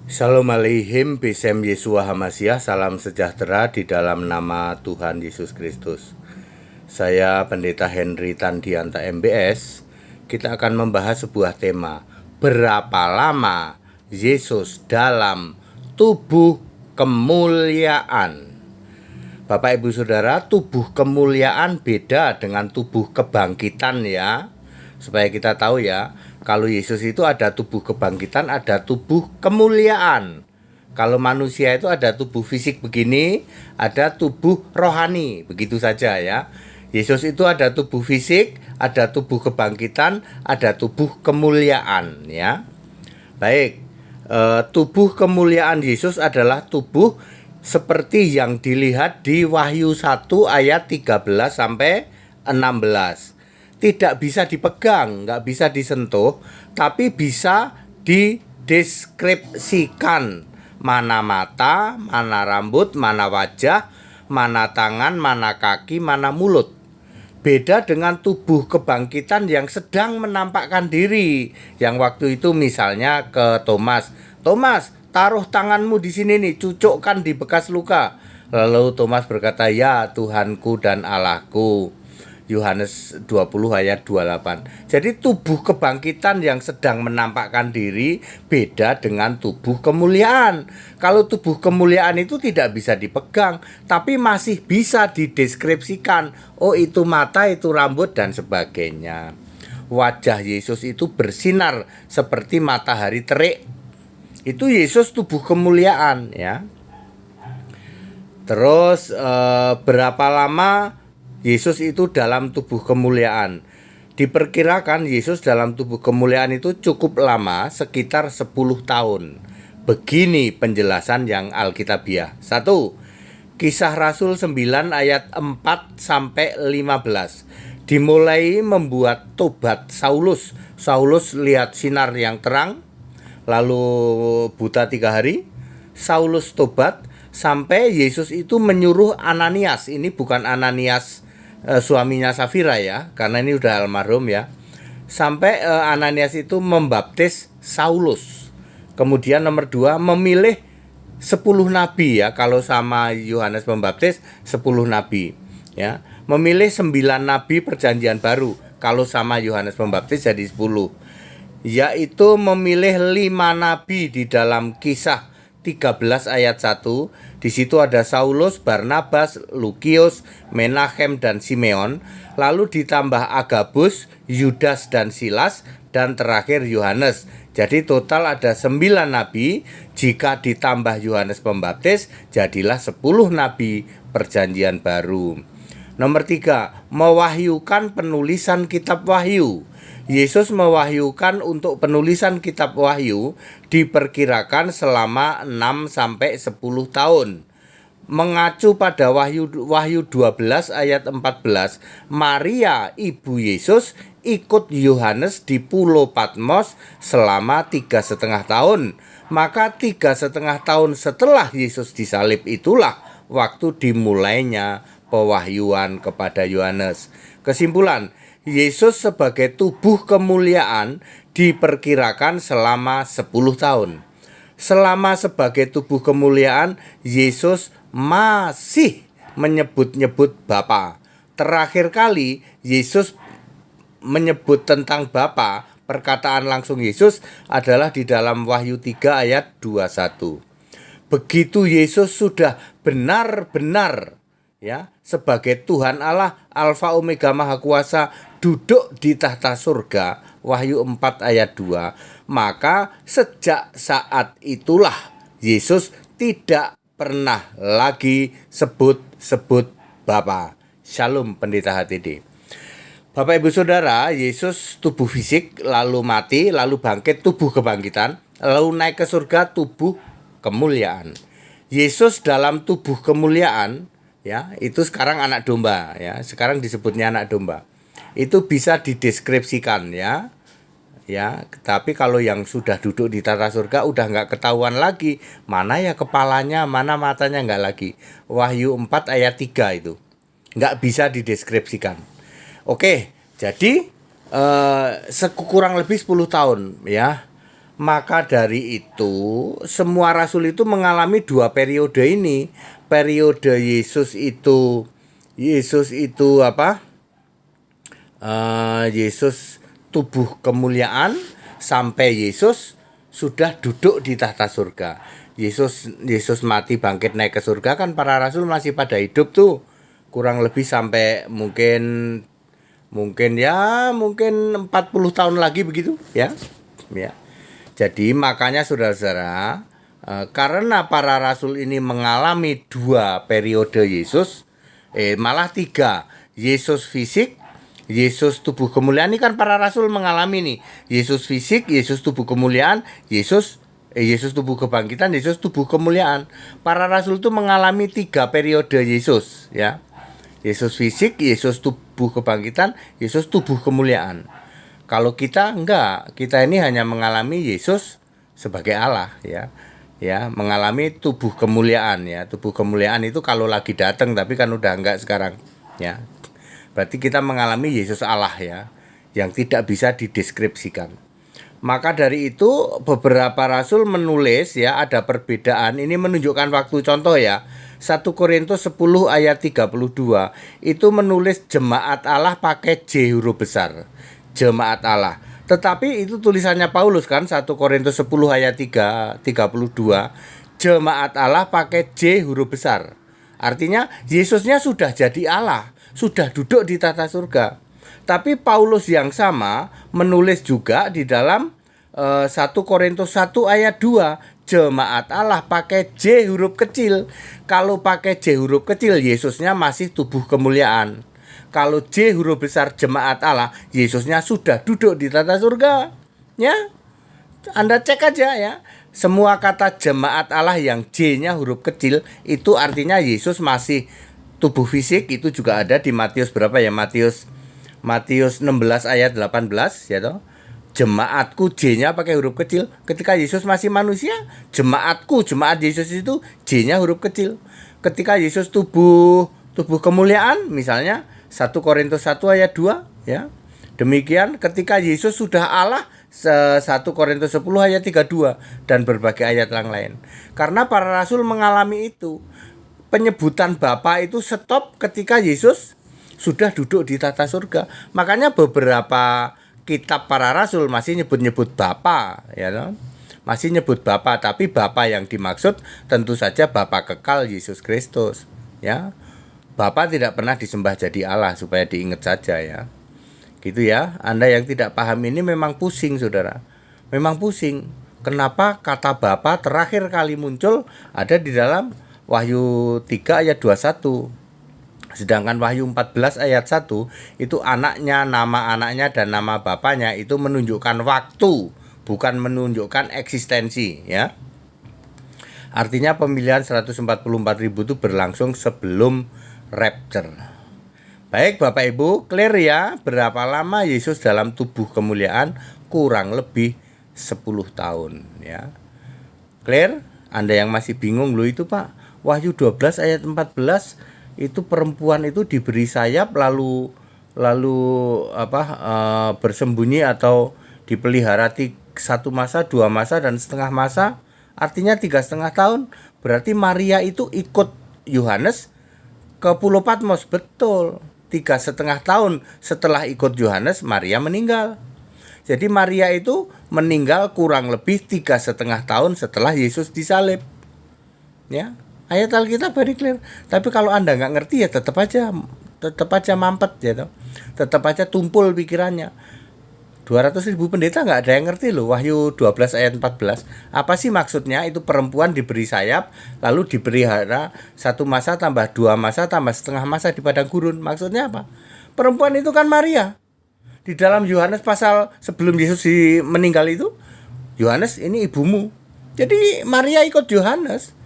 Shalom Aleihim, Besem Yesua Hamasiah, salam sejahtera di dalam nama Tuhan Yesus Kristus. Saya Pendeta Henry Tandianta MBS. Kita akan membahas sebuah tema, berapa lama Yesus dalam tubuh kemuliaan. Bapak Ibu Saudara, tubuh kemuliaan beda dengan tubuh kebangkitan ya. Supaya kita tahu ya, kalau Yesus itu ada tubuh kebangkitan, ada tubuh kemuliaan. Kalau manusia itu ada tubuh fisik begini, ada tubuh rohani, begitu saja ya. Yesus itu ada tubuh fisik, ada tubuh kebangkitan, ada tubuh kemuliaan ya. Baik, tubuh kemuliaan Yesus adalah tubuh seperti yang dilihat di Wahyu 1 ayat 13 sampai 16. Tidak bisa dipegang, nggak bisa disentuh, tapi bisa dideskripsikan. Mana mata, mana rambut, mana wajah, mana tangan, mana kaki, mana mulut. Beda dengan tubuh kebangkitan yang sedang menampakkan diri. Yang waktu itu misalnya ke Thomas, taruh tanganmu di sini nih, cucukkan di bekas luka. Lalu Thomas berkata, ya Tuhanku dan Allahku. Yohanes 20 ayat 28. Jadi tubuh kebangkitan yang sedang menampakkan diri beda dengan tubuh kemuliaan. Kalau tubuh kemuliaan itu tidak bisa dipegang, tapi masih bisa dideskripsikan. Oh, itu mata, itu rambut dan sebagainya. Wajah Yesus itu bersinar seperti matahari terik. Itu Yesus tubuh kemuliaan ya. Terus berapa lama Yesus itu dalam tubuh kemuliaan? Diperkirakan Yesus dalam tubuh kemuliaan itu cukup lama, sekitar 10 tahun. Begini penjelasan yang Alkitabiah. 1. Kisah Rasul 9 ayat 4 sampai 15. Dimulai membuat tobat Saulus. Saulus lihat sinar yang terang, lalu buta 3 hari. Saulus tobat sampai Yesus itu menyuruh Ananias. Ini bukan Ananias suaminya Safira ya, karena ini udah almarhum ya. Sampai Ananias itu membaptis Saulus. Kemudian nomor 2, memilih 10 nabi ya. Kalau sama Yohanes Pembaptis 10 nabi ya. Memilih 9 nabi perjanjian baru. Kalau sama Yohanes Pembaptis jadi 10. Yaitu memilih 5 nabi di dalam Kisah 13 ayat 1. Di situ ada Saulus, Barnabas, Lukius, Menahem dan Simeon. Lalu ditambah Agabus, Yudas dan Silas, dan terakhir Yohanes. Jadi total ada 9 nabi. Jika ditambah Yohanes Pembaptis, jadilah 10 nabi perjanjian baru. Nomor 3, mewahyukan penulisan kitab Wahyu. Yesus mewahyukan untuk penulisan kitab Wahyu diperkirakan selama 6-10 tahun. Mengacu pada Wahyu 12 ayat 14, Maria ibu Yesus ikut Yohanes di Pulau Patmos selama 3,5 tahun. Maka 3,5 tahun setelah Yesus disalib itulah waktu dimulainya pewahyuan kepada Yohanes. Kesimpulan, Yesus sebagai tubuh kemuliaan diperkirakan selama 10 tahun. Selama sebagai tubuh kemuliaan, Yesus masih menyebut-nyebut Bapa. Terakhir kali Yesus menyebut tentang Bapa, perkataan langsung Yesus adalah di dalam Wahyu 3 ayat 21. Begitu Yesus sudah benar-benar ya sebagai Tuhan Allah, Alfa Omega Maha Kuasa, duduk di tahta surga, Wahyu 4 ayat 2, maka sejak saat itulah Yesus tidak pernah lagi sebut-sebut Bapa. Shalom Pendeta HTD. Bapak Ibu Saudara, Yesus tubuh fisik, lalu mati, lalu bangkit, tubuh kebangkitan, lalu naik ke surga, tubuh kemuliaan. Yesus dalam tubuh kemuliaan ya, itu sekarang anak domba ya, sekarang disebutnya anak domba. Itu bisa dideskripsikan ya. Ya, tapi kalau yang sudah duduk di tata surga udah nggak ketahuan lagi mana ya kepalanya, mana matanya, nggak lagi. Wahyu 4 ayat 3 itu nggak bisa dideskripsikan. Oke, jadi kurang lebih 10 tahun ya. Maka dari itu, semua rasul itu mengalami dua periode ini. Periode Yesus itu apa? Yesus tubuh kemuliaan sampai Yesus sudah duduk di tahta surga. Yesus mati bangkit naik ke surga, kan para rasul masih pada hidup tuh. Kurang lebih sampai mungkin 40 tahun lagi begitu ya. Ya. Jadi makanya saudara-saudara, karena para rasul ini mengalami dua periode Yesus, malah tiga. Yesus fisik, Yesus tubuh kemuliaan, ini kan para rasul mengalami nih. Yesus fisik, Yesus tubuh kemuliaan, Yesus tubuh kebangkitan, Yesus tubuh kemuliaan. Para rasul itu mengalami tiga periode Yesus ya. Yesus fisik, Yesus tubuh kebangkitan, Yesus tubuh kemuliaan. Kalau kita enggak, kita ini hanya mengalami Yesus sebagai Allah ya. Ya, mengalami tubuh kemuliaan ya. Tubuh kemuliaan itu kalau lagi datang, tapi kan udah enggak sekarang ya. Berarti kita mengalami Yesus Allah ya, yang tidak bisa dideskripsikan. Maka dari itu beberapa rasul menulis ya, ada perbedaan. Ini menunjukkan waktu, contoh ya. 1 Korintus 10 ayat 32 itu menulis jemaat Allah pakai J huruf besar. Jemaat Allah. Tetapi itu tulisannya Paulus kan, 1 Korintus 10 ayat 32. Jemaat Allah pakai J huruf besar. Artinya Yesusnya sudah jadi Allah, sudah duduk di tahta surga. Tapi Paulus yang sama menulis juga di dalam 1 Korintus 1 ayat 2, jemaat Allah pakai J huruf kecil. Kalau pakai J huruf kecil, Yesusnya masih tubuh kemuliaan. Kalau J huruf besar, jemaat Allah, Yesusnya sudah duduk di tahta surga. Ya, Anda cek aja ya. Semua kata jemaat Allah yang J-nya huruf kecil itu artinya Yesus masih tubuh fisik. Itu juga ada di Matius berapa ya? Matius 16 ayat 18 ya toh. Jemaatku, J-nya pakai huruf kecil. Ketika Yesus masih manusia, jemaatku, jemaat Yesus itu J-nya huruf kecil. Ketika Yesus tubuh kemuliaan, misalnya 1 Korintus 1 ayat 2 ya. Demikian ketika Yesus sudah Allah, 1 Korintus 10 ayat 32 dan berbagai ayat yang lain. Karena para rasul mengalami itu. Penyebutan Bapa itu stop ketika Yesus sudah duduk di tahta surga. Makanya beberapa kitab para rasul masih nyebut-nyebut Bapa ya no? Masih nyebut Bapa, tapi Bapa yang dimaksud tentu saja Bapa kekal Yesus Kristus ya. Bapa tidak pernah disembah jadi Allah, supaya diingat saja ya. Gitu ya. Anda yang tidak paham ini memang pusing saudara. Memang pusing. Kenapa kata Bapa terakhir kali muncul ada di dalam Wahyu 3 ayat 21. Sedangkan Wahyu 14 ayat 1 itu anaknya, nama anaknya dan nama bapaknya itu menunjukkan waktu, bukan menunjukkan eksistensi ya. Artinya pemilihan 144.000 itu berlangsung sebelum rapture. Baik Bapak Ibu, clear ya berapa lama Yesus dalam tubuh kemuliaan? Kurang lebih 10 tahun ya. Clear? Anda yang masih bingung, loh itu Pak, Wahyu 12 ayat 14 itu perempuan itu diberi sayap lalu bersembunyi atau dipelihara 1 masa, 2 masa dan setengah masa, artinya 3,5 tahun. Berarti Maria itu ikut Yohanes ke Pulau Patmos. Betul, 3,5 tahun setelah ikut Yohanes, Maria meninggal. Jadi Maria itu meninggal kurang lebih 3,5 tahun setelah Yesus disalib ya. Ayat Alkitab very clear. Tapi kalau Anda nggak ngerti ya tetap aja mampet ya toh. Tetap aja tumpul pikirannya. 200.000 pendeta nggak ada yang ngerti loh Wahyu 12 ayat 14. Apa sih maksudnya? Itu perempuan diberi sayap lalu dipelihara 1 masa tambah 2 masa tambah setengah masa di padang gurun. Maksudnya apa? Perempuan itu kan Maria. Di dalam Yohanes pasal sebelum Yesus meninggal itu, Yohanes ini ibumu. Jadi Maria ikut Yohanes.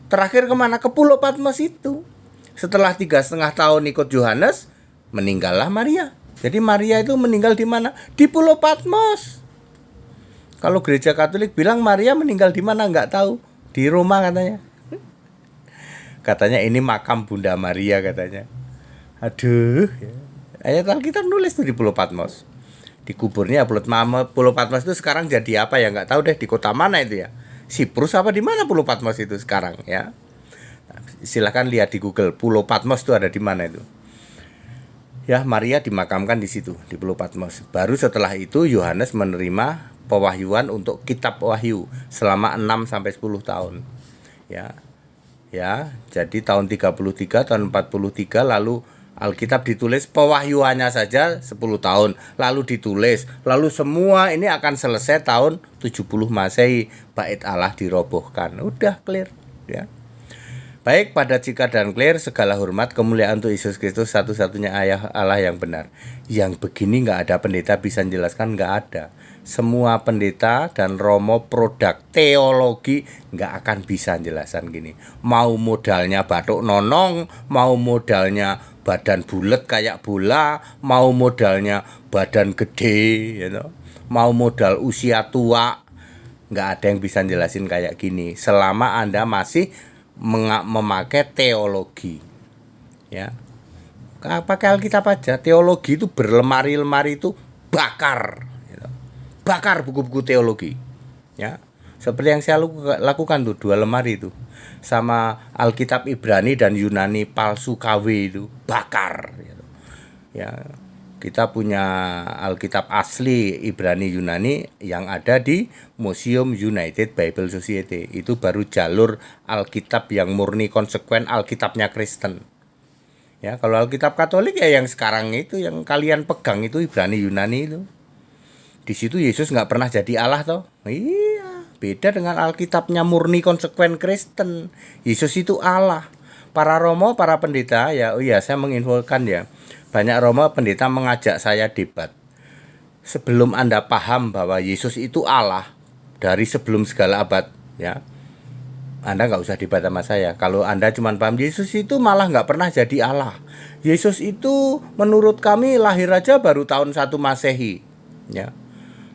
Terakhir kemana? Ke Pulau Patmos itu. Setelah 3,5 tahun ikut Yohanes, meninggallah Maria. Jadi Maria itu meninggal di mana? Di Pulau Patmos. Kalau gereja Katolik bilang Maria meninggal di mana nggak tahu. Di Roma katanya. Katanya ini makam Bunda Maria katanya. Aduh. Ayat Alkitab nulis tuh di Pulau Patmos. Dikuburnya Pulau Patmos itu sekarang jadi apa ya nggak tahu deh, di kota mana itu ya. Siprus apa di mana Pulau Patmos itu sekarang ya. Silahkan lihat di Google Pulau Patmos itu ada di mana itu. Ya, Maria dimakamkan di situ, di Pulau Patmos. Baru setelah itu Yohanes menerima pewahyuan untuk kitab Wahyu selama 6 sampai 10 tahun. Ya. Ya, jadi tahun 33, tahun 43 lalu Alkitab ditulis, pewahyuannya saja 10 tahun lalu ditulis. Lalu semua ini akan selesai tahun 70 Masehi, bait Allah dirobohkan. Udah clear, ya. Baik, pada Cika dan Claire, segala hormat kemuliaan untuk Yesus Kristus, satu-satunya ayah Allah yang benar. Yang begini nggak ada pendeta bisa menjelaskan, nggak ada. Semua pendeta dan romo produk teologi nggak akan bisa menjelaskan gini. Mau modalnya batuk nonong, mau modalnya badan bulat kayak bola, mau modalnya badan gede, mau modal usia tua, nggak ada yang bisa jelasin kayak gini. Selama Anda masih memakai teologi, ya, pakai Alkitab aja. Teologi itu berlemari-lemari itu bakar, bakar buku-buku teologi, ya. Seperti yang saya lakukan tuh, 2 lemari itu, sama Alkitab Ibrani dan Yunani palsu KW itu bakar, ya. Kita punya Alkitab asli Ibrani Yunani yang ada di Museum United Bible Society. Itu baru jalur Alkitab yang murni konsekuen, Alkitabnya Kristen. Ya, kalau Alkitab Katolik ya yang sekarang itu, yang kalian pegang itu Ibrani Yunani itu. Di situ Yesus nggak pernah jadi Allah toh. Iya, beda dengan Alkitabnya murni konsekuen Kristen. Yesus itu Allah. Para romo, para pendeta, ya, saya menginfokan ya. Banyak romo pendeta mengajak saya debat. Sebelum Anda paham bahwa Yesus itu Allah dari sebelum segala abad, ya, Anda nggak usah debat sama saya. Kalau Anda cuma paham Yesus itu malah nggak pernah jadi Allah. Yesus itu menurut kami lahir aja baru tahun 1 Masehi, ya.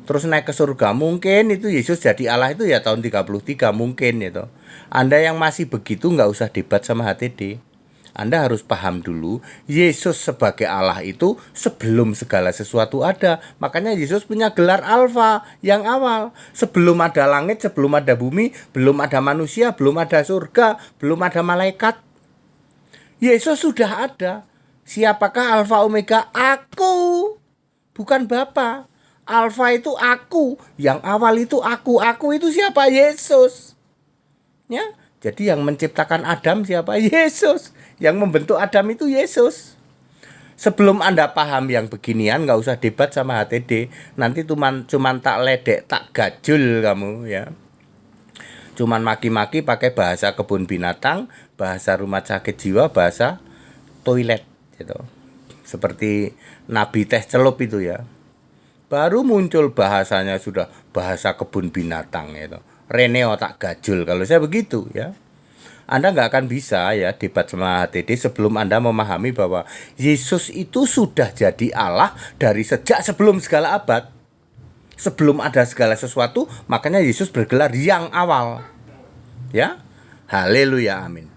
Terus naik ke surga, mungkin itu Yesus jadi Allah itu ya tahun 33 mungkin itu. Anda yang masih begitu nggak usah debat sama HTD. Anda harus paham dulu, Yesus sebagai Allah itu sebelum segala sesuatu ada. Makanya Yesus punya gelar Alfa, yang awal. Sebelum ada langit, sebelum ada bumi, belum ada manusia, belum ada surga, belum ada malaikat. Yesus sudah ada. Siapakah Alfa Omega? Aku, bukan Bapa. Alfa itu aku, yang awal itu aku. Aku itu siapa? Yesus. Ya. Jadi yang menciptakan Adam siapa? Yesus. Yang membentuk Adam itu Yesus. Sebelum Anda paham yang beginian, nggak usah debat sama HTD. Nanti cuman tak ledek, tak gajul kamu, ya. Cuman maki-maki pakai bahasa kebun binatang, bahasa rumah sakit jiwa, bahasa toilet gitu. Seperti Nabi Teh Celup itu ya. Baru muncul bahasanya sudah bahasa kebun binatang gitu. Reneo tak gajul kalau saya begitu ya. Anda nggak akan bisa ya debat sama HTD sebelum Anda memahami bahwa Yesus itu sudah jadi Allah dari sejak sebelum segala abad. Sebelum ada segala sesuatu, makanya Yesus bergelar yang awal. Ya, haleluya, amin.